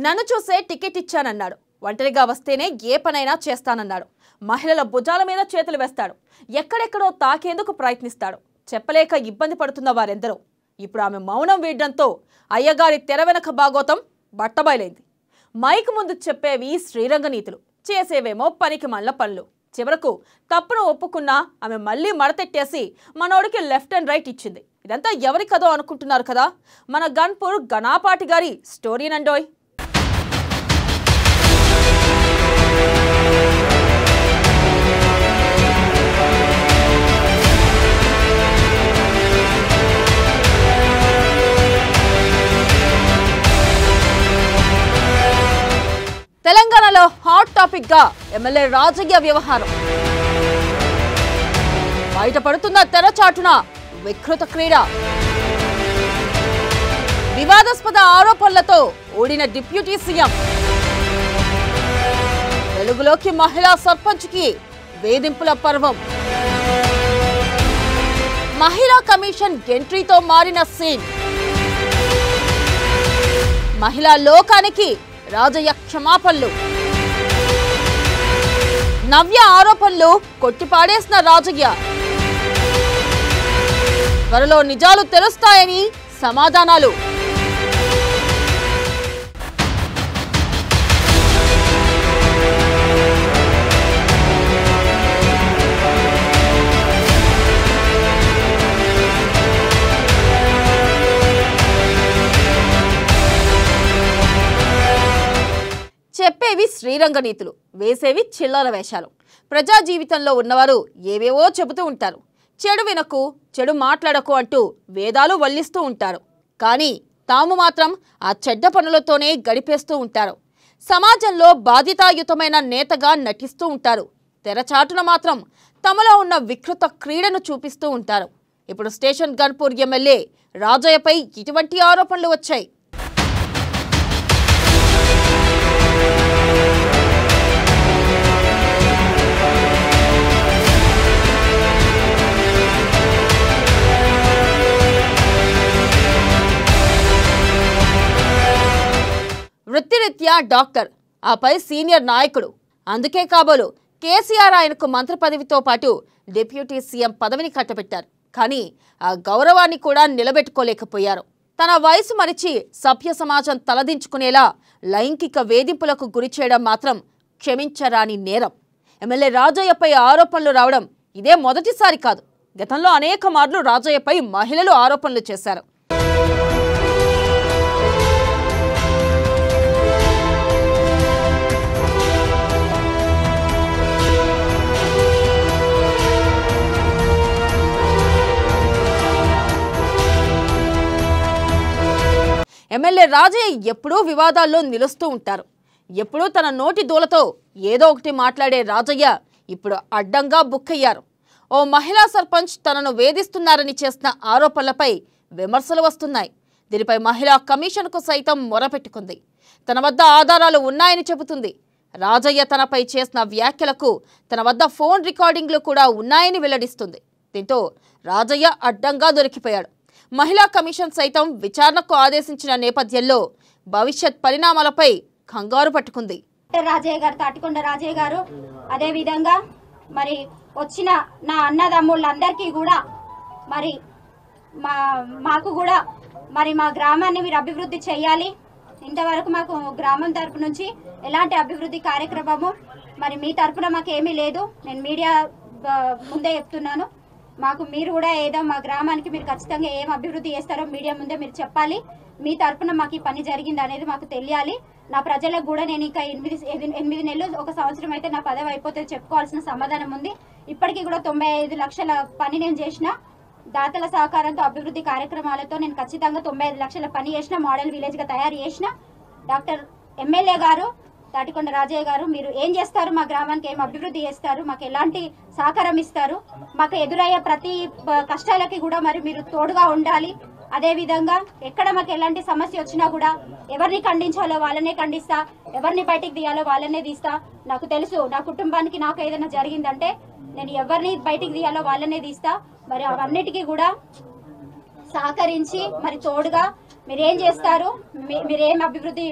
నన్ను చూసే టికెట్ ఇచ్చానన్నాడు. ఒంటరిగా వస్తేనే ఏ పనైనా చేస్తానన్నాడు. మహిళల భుజాల మీద చేతులు వేస్తాడు. ఎక్కడెక్కడో తాకేందుకు ప్రయత్నిస్తాడు. చెప్పలేక ఇబ్బంది పడుతున్న వారెందరో. ఇప్పుడు ఆమె మౌనం వీడడంతో అయ్యగారి తెర వెనక భాగోతం బట్టబయలైంది. మైక్ ముందు చెప్పేవి శ్రీరంగ నీతులు, చేసేవేమో పనికి మళ్ళ పనులు. చివరకు తప్పును ఒప్పుకున్నా ఆమె మళ్ళీ మడతెట్టేసి మనోడికి లెఫ్ట్ అండ్ రైట్ ఇచ్చింది. ఇదంతా ఎవరి కదో అనుకుంటున్నారు కదా, మన గన్పూర్ గణాపాటి గారి స్టోరీనండోయ్. తెలంగాణలో హాట్ టాపిక్ గా ఎమ్మెల్యే రాజయ్య వ్యవహారం. బయటపడుతున్న తెరచాటున వికృత క్రీడ. వివాదాస్పద ఆరోపణలతో ఓడిన డిప్యూటీ సీఎం. వెలుగులోకి మహిళా సర్పంచ్కి వేధింపుల పర్వం. మహిళా కమిషన్ ఎంట్రీతో మారిన సీన్. మహిళా లోకానికి రాజయ్య క్షమాపణలు. నవ్య ఆరోపణలు కొట్టిపాడేసిన రాజయ్య. త్వరలో నిజాలు తెలుస్తాయని సమాధానాలు. చెప్పేవి శ్రీరంగ నీతులు, వేసేవి చిల్లర వేషాలు. ప్రజా జీవితంలో ఉన్నవారు ఏవేవో చెబుతూ ఉంటారు. చెడు వినకు, చెడు మాట్లాడకు అంటూ వేదాలు వల్లిస్తూ ఉంటారు. కానీ తాము మాత్రం ఆ చెడ్డ పనులతోనే గడిపేస్తూ ఉంటారు. సమాజంలో బాధ్యతాయుతమైన నేతగా నటిస్తూ ఉంటారు. తెరచాటున మాత్రం తమలో ఉన్న వికృత క్రీడను చూపిస్తూ ఉంటారు. ఇప్పుడు స్టేషన్ గన్పూర్ ఎమ్మెల్యే రాజయ్యపై ఇటువంటి ఆరోపణలు వచ్చాయి. వృత్తిరీత్యా డాక్టర్, ఆపై సీనియర్ నాయకుడు. అందుకే కాబోలు కేసీఆర్ ఆయనకు మంత్రి పదవితో పాటు డిప్యూటీ సీఎం పదవిని కట్టబెట్టారు. కానీ ఆ గౌరవాన్ని కూడా నిలబెట్టుకోలేకపోయారు. తన వయసు మరిచి సభ్య సమాజం తలదించుకునేలా లైంగిక వేధింపులకు గురి చేయడం మాత్రం క్షమించరాని నేరం. ఎమ్మెల్యే రాజయ్యపై ఆరోపణలు రావడం ఇదే మొదటిసారి కాదు. గతంలో అనేక మార్లు రాజయ్యపై మహిళలు ఆరోపణలు చేశారు. ఎమ్మెల్యే రాజయ్య ఎప్పుడూ వివాదాల్లో నిలుస్తూ ఉంటారు. ఎప్పుడూ తన నోటి దూలతో ఏదో ఒకటి మాట్లాడే రాజయ్య ఇప్పుడు అడ్డంగా బుక్కయ్యారు. ఓ మహిళా సర్పంచ్ తనను వేధిస్తున్నారని చేసిన ఆరోపణలపై విమర్శలు వస్తున్నాయి. దీనిపై మహిళా కమిషన్కు సైతం మొరపెట్టుకుంది. తన వద్ద ఆధారాలు ఉన్నాయని చెబుతుంది. రాజయ్య తనపై చేసిన వ్యాఖ్యలకు తన వద్ద ఫోన్ రికార్డింగ్లు కూడా ఉన్నాయని వెల్లడిస్తుంది. దీంతో రాజయ్య అడ్డంగా దొరికిపోయాడు. మహిళా కమిషన్ సైతం విచారణకు ఆదేశించిన నేపథ్యంలో భవిష్యత్ పరిణామాలపై కంగారు పట్టుకుంది. రాజయ్య గారు, తాటికొండ రాజయ్య గారు, అదే విధంగా మరి వచ్చిన నా అన్నదమ్ముళ్ళందరికీ కూడా మరి మాకు కూడా మరి మా గ్రామాన్ని మీరు అభివృద్ధి చేయాలి. ఇంతవరకు మాకు గ్రామం తరపు నుంచి ఎలాంటి అభివృద్ధి కార్యక్రమము మరి మీ తరపున మాకు ఏమీ లేదు. నేను మీడియా ముందే చెప్తున్నాను. మాకు మీరు కూడా ఏదో మా గ్రామానికి మీరు ఖచ్చితంగా ఏం అభివృద్ధి చేస్తారో మీడియా ముందే మీరు చెప్పాలి. మీ తరపున మాకు ఈ పని జరిగింది అనేది మాకు తెలియాలి. నా ప్రజలకు కూడా నేను ఇంకా 8 నెలలు, 1 సంవత్సరం అయితే నా పదవి అయిపోతే చెప్పుకోవాల్సిన సమాధానం ఉంది. ఇప్పటికీ కూడా 95 లక్షల పని నేను చేసిన, దాతల సహకారంతో అభివృద్ధి కార్యక్రమాలతో నేను ఖచ్చితంగా 95 లక్షల పని చేసిన, మోడల్ విలేజ్గా తయారు చేసిన. డాక్టర్ ఎమ్మెల్యే గారు తాటికొండ రాజయ్య గారు, మీరు ఏం చేస్తారు, మా గ్రామానికి ఏం అభివృద్ధి చేస్తారు, మాకు ఎలాంటి సహకారం ఇస్తారు, మాకు ఎదురయ్యే ప్రతి కష్టాలకి కూడా మరి మీరు తోడుగా ఉండాలి. అదేవిధంగా ఎక్కడ మాకు ఎలాంటి సమస్య వచ్చినా కూడా ఎవరిని ఖండించాలో వాళ్ళనే ఖండిస్తా, ఎవరిని బయటికి తీయాలో వాళ్ళనే తీస్తా. నాకు తెలుసు నా కుటుంబానికి నాకు ఏదైనా జరిగిందంటే నేను ఎవరిని బయటికి తీయాలో వాళ్ళనే తీస్తా. మరి అవన్నిటికీ కూడా సహకరించి మరి తోడుగా మీరేం చేస్తారు, మీరేం అభివృద్ధి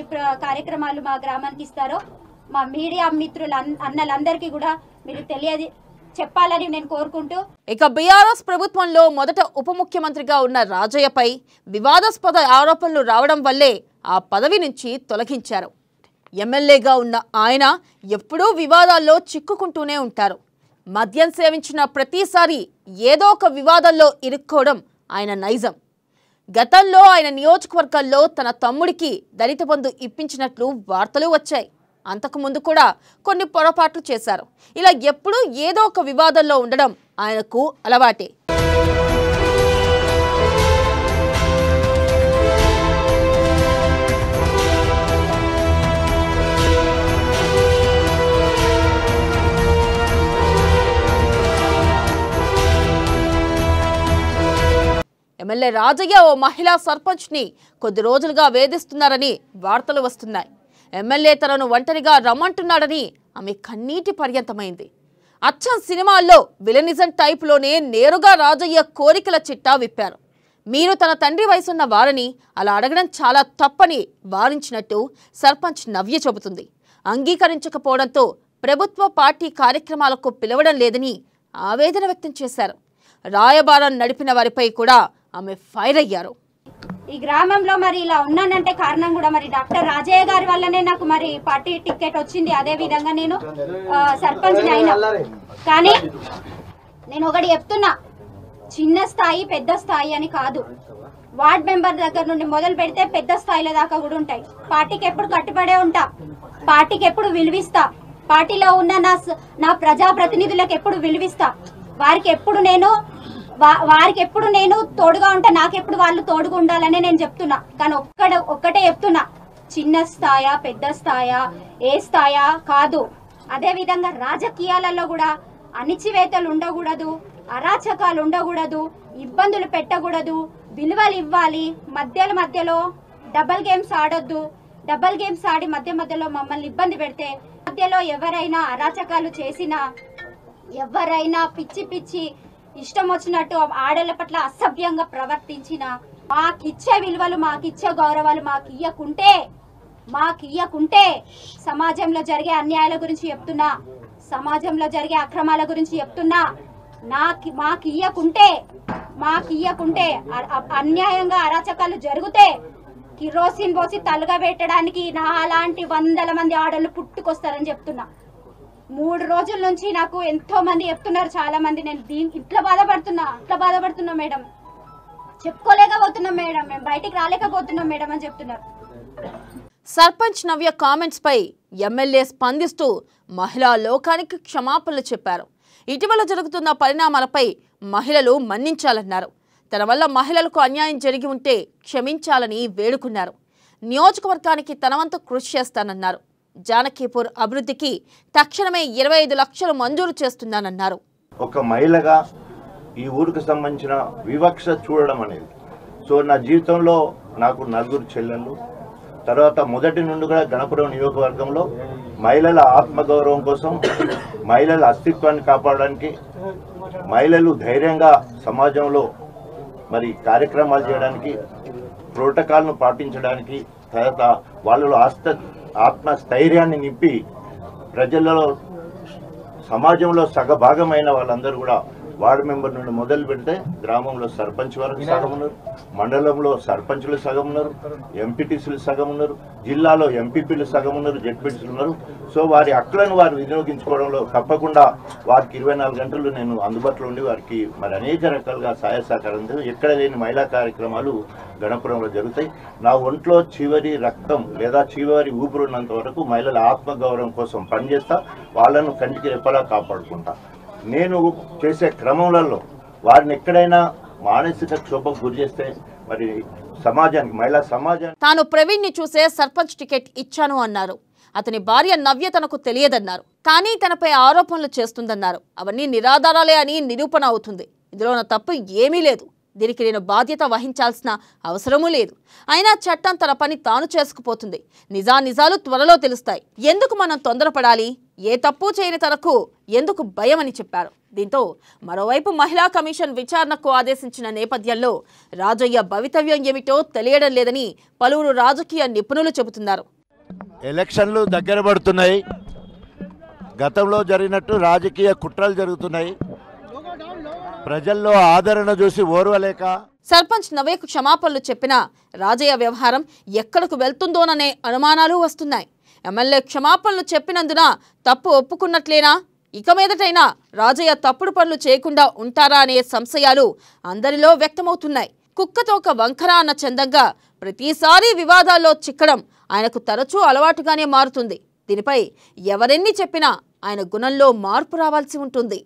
కార్యక్రమాలు మా గ్రామానికి ఇస్తారో మా మీడియా మిత్రుల అన్నలందరికీ కూడా మీరు చెప్పాలని నేను కోరుకుంటూ, ఇక బీఆర్ఎస్ ప్రభుత్వంలో మొదట ఉప ముఖ్యమంత్రిగా ఉన్న రాజయ్యపై వివాదాస్పద ఆరోపణలు రావడం వల్లే ఆ పదవి నుంచి తొలగించారు. ఎమ్మెల్యేగా ఉన్న ఆయన ఎప్పుడూ వివాదాల్లో చిక్కుకుంటూనే ఉంటారు. మద్యం సేవించిన ప్రతిసారి ఏదో ఒక వివాదంలో ఇరుక్కోవడం ఆయన నైజం. గతంలో ఆయన నియోజకవర్గాల్లో తన తమ్ముడికి దళిత బంధు ఇప్పించినట్లు వార్తలు వచ్చాయి. అంతకుముందు కూడా కొన్ని పొరపాట్లు చేశారు. ఇలా ఎప్పుడూ ఏదో ఒక వివాదంలో ఉండడం ఆయనకు అలవాటే. ఎమ్మెల్యే రాజయ్య ఓ మహిళా సర్పంచ్ని కొద్ది రోజులుగా వేధిస్తున్నారని వార్తలు వస్తున్నాయి. ఎమ్మెల్యే తనను ఒంటరిగా రమ్మంటున్నాడని ఆమె కన్నీటి పర్యంతమైంది. అచ్చం సినిమాల్లో విలనిజం టైపులోనే నేరుగా రాజయ్య కోరికల చిట్టా విప్పారు. మీరు తన తండ్రి వయసున్న వారని అలా అడగడం చాలా తప్పని వారించినట్టు సర్పంచ్ నవ్య చెబుతుంది. అంగీకరించకపోవడంతో ప్రభుత్వ పార్టీ కార్యక్రమాలకు పిలవడం లేదని ఆవేదన వ్యక్తం చేశారు. రాయబారం నడిపిన వారిపై కూడా ఆమె ఫైర్ అయ్యారు. ఈ గ్రామంలో మరి ఇలా ఉన్నానంటే కారణం కూడా మరి డాక్టర్ రాజయ్య గారి వల్లనే నాకు మరి పార్టీ టికెట్ వచ్చింది. అదే విధంగా నేను సర్పంచ్ అయినా. కానీ నేను ఒకటి చెప్తున్నా, చిన్న స్థాయి పెద్ద స్థాయి అని కాదు. వార్డ్ మెంబర్ దగ్గర నుండి మొదలు పెడితే పెద్ద స్థాయిల దాకా కూడా ఉంటాయి. పార్టీకి ఎప్పుడు కట్టుబడే ఉంటా, పార్టీకి ఎప్పుడు విలువిస్తా, పార్టీలో ఉన్న నా ప్రజాప్రతినిధులకు ఎప్పుడు విలువిస్తా, వారికి ఎప్పుడు నేను తోడుగా ఉంటా, నాకెప్పుడు వాళ్ళు తోడుగా ఉండాలని నేను చెప్తున్నా. కానీ ఒక్కటే చెప్తున్నా, చిన్న స్థాయా పెద్ద స్థాయా ఏ స్థాయా కాదు. అదే విధంగా రాజకీయాలలో కూడా అణిచివేతలు ఉండకూడదు, అరాచకాలు ఉండకూడదు, ఇబ్బందులు పెట్టకూడదు, విలువలు ఇవ్వాలి. మధ్యలో డబల్ గేమ్స్ ఆడొద్దు. డబల్ గేమ్స్ ఆడి మధ్యలో మమ్మల్ని ఇబ్బంది పెడితే, మధ్యలో ఎవరైనా అరాచకాలు చేసినా, ఎవరైనా పిచ్చి ఇష్టం వచ్చినట్టు ఆడల పట్ల అసభ్యంగా ప్రవర్తించిన, మాకిచ్చే విలువలు మాకిచ్చే గౌరవాలు మాకియ్యకుంటే సమాజంలో జరిగే అన్యాయాల గురించి చెప్తున్నా, సమాజంలో జరిగే అక్రమాల గురించి చెప్తున్నా, మాకియ్యకుంటే అన్యాయంగా అరాచకాలు జరిగితే కిరోసిన్ పోసి తలుగా పెట్టడానికి నా అలాంటి 100 మంది ఆడళ్ళు పుట్టుకొస్తారని చెప్తున్నా. 3 రోజుల నుంచి నాకు ఎంతో మంది చెప్తున్నారు, చాలా మంది, నేను ఇట్లా బాధపడుతున్నా మేడం, చెప్పుకోలేకపోతున్నాం మేడం, మేము బయటికి రాలేకపోతున్నాం మేడం అని చెప్తున్నారు. సర్పంచ్ నవ్య కామెంట్స్ పై ఎమ్మెల్యే స్పందిస్తూ మహిళా లోకానికి క్షమాపణలు చెప్పారు. ఇటీవల జరుగుతున్న పరిణామాలపై మహిళలు మన్నించాలన్నారు. తన వల్ల మహిళలకు అన్యాయం జరిగి ఉంటే క్షమించాలని వేడుకున్నారు. నియోజకవర్గానికి తన వంతు కృషి చేస్తానన్నారు. జానకీపూర్ అభివృద్ధికి తక్షణమే 25 లక్షలు మంజూరు చేస్తున్నానన్నారు. ఒక మహిళగా ఈ ఊరికి సంబంధించిన వివక్ష చూడడం అనేది, సో నా జీవితంలో నాకు 4 చెల్లెళ్ళు, తర్వాత మొదటి నుండి కూడా గణపురం నియోజకవర్గంలో మహిళల ఆత్మగౌరవం కోసం, మహిళల అస్తిత్వాన్ని కాపాడడానికి, మహిళలు ధైర్యంగా సమాజంలో మరి కార్యక్రమాలు చేయడానికి, ప్రోటోకాల్ను పాటించడానికి, తర్వాత వాళ్ళలో ఆత్మస్థైర్యాన్ని నింపి ప్రజలలో సమాజంలో సగభాగమైన వాళ్ళందరూ కూడా వార్డు మెంబర్ నుండి మొదలు పెడితే గ్రామంలో సర్పంచ్ వరకు సగం ఉన్నారు, మండలంలో సర్పంచులు సగం ఉన్నారు, ఎంపీటీసీలు సగం ఉన్నారు, జిల్లాలో ఎంపీపీలు సగం ఉన్నారు, జెడ్పీటీసీలు ఉన్నారు. సో వారి హక్కులను వారు వినియోగించుకోవడంలో తప్పకుండా వారికి 24 గంటలు నేను అందుబాటులో ఉండి వారికి మరి అనేక రకాలుగా సహాయ సహకారం ఎక్కడ లేని మహిళా కార్యక్రమాలు గణపురంలో జరుగుతాయి. నా ఒంట్లో చివరి రక్తం లేదా చివరి ఊపిరున్నంత వరకు మహిళల ఆత్మగౌరవం కోసం పనిచేస్తా, వాళ్ళను కంటికి రెప్పలా కాపాడుకుంటా. నేను చేసే క్రమంలో వారిని ఎక్కడైనా మానసిక క్షోభకు గురి చేస్తే మరి సమాజానికి, మహిళా సమాజానికి. తాను ప్రవీణ్ ని చూసే సర్పంచ్ టికెట్ ఇచ్చాను అన్నారు. అతని భార్య నవ్య తనకు తెలియదన్నారు. కానీ తనపై ఆరోపణలు చేస్తుందన్నారు. అవన్నీ నిరాధారాలే అని నిరూపణ అవుతుంది. ఇందులో నా తప్పు ఏమీ లేదు. దీనికి నేను బాధ్యత వహించాల్సిన అవసరమూ లేదు. అయినా చట్టం తన పని తాను చేసుకుపోతుంది. నిజాలు త్వరలో తెలుస్తాయి. ఎందుకు మనం తొందరపడాలి? ఏ తప్పు చేయని తనకు ఎందుకు భయం అని చెప్పారు. దీంతో మరోవైపు మహిళా కమిషన్ విచారణకు ఆదేశించిన నేపథ్యంలో రాజయ్య భవితవ్యం ఏమిటో తెలియడం లేదని పలువురు రాజకీయ నిపుణులు చెబుతున్నారు. ఎలక్షన్లు దగ్గర పడుతున్నాయి. గతంలో జరిగినట్టు రాజకీయ కుట్రలు జరుగుతున్నాయి. ప్రజల్లో ఆదరణ చూసి ఓర్వలేక సర్పంచ్ నవ్యకు క్షమాపణలు చెప్పిన రాజయ్య వ్యవహారం ఎక్కడకు వెళ్తుందోననే అనుమానాలు వస్తున్నాయి. ఎమ్మెల్యే క్షమాపణలు చెప్పినందున తప్పు ఒప్పుకున్నట్లేనా? ఇక మీదటైనా రాజయ్య తప్పుడు పనులు చేయకుండా ఉంటారా అనే సంశయాలు అందరిలో వ్యక్తమవుతున్నాయి. కుక్కతోక వంకర అన్న చందంగా ప్రతిసారి వివాదాల్లో చిక్కడం ఆయనకు తరచూ అలవాటుగానే మారుతుంది. దీనిపై ఎవరెన్ని చెప్పినా ఆయన గుణంలో మార్పు రావాల్సి ఉంటుంది.